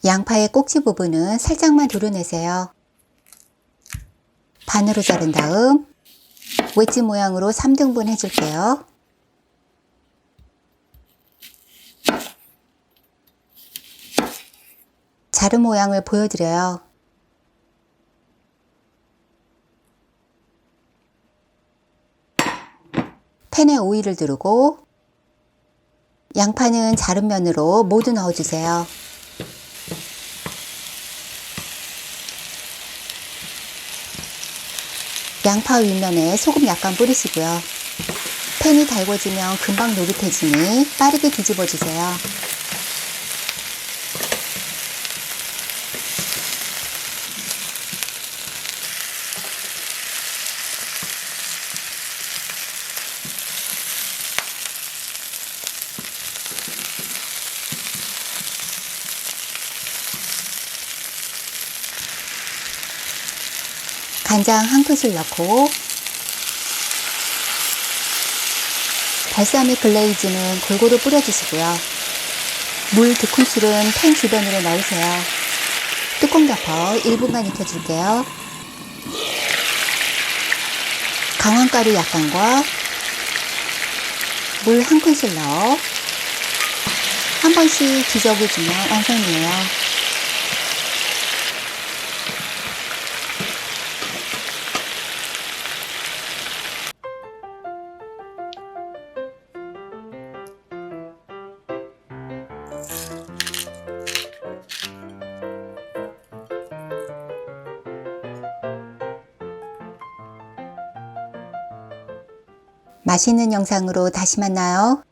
양파의 꼭지 부분은 살짝만 도려내세요. 반으로 자른 다음 웨지 모양으로 3등분 해줄게요. 자른 모양을 보여드려요. 팬에 오일을 두르고 양파는 자른 면으로 모두 넣어주세요. 양파 윗면에 소금 약간 뿌리시고요. 팬이 달궈지면 금방 노릇해지니 빠르게 뒤집어 주세요. 간장 한 큰술 넣고 발사믹 글레이즈는 골고루 뿌려주시고요. 물 2큰술은 팬 주변으로 넣으세요. 뚜껑 덮어 1분간 익혀줄게요. 강황가루 약간과 물 1큰술 넣어 한 번씩 뒤적여주면 완성이에요. 맛있는 영상으로 다시 만나요.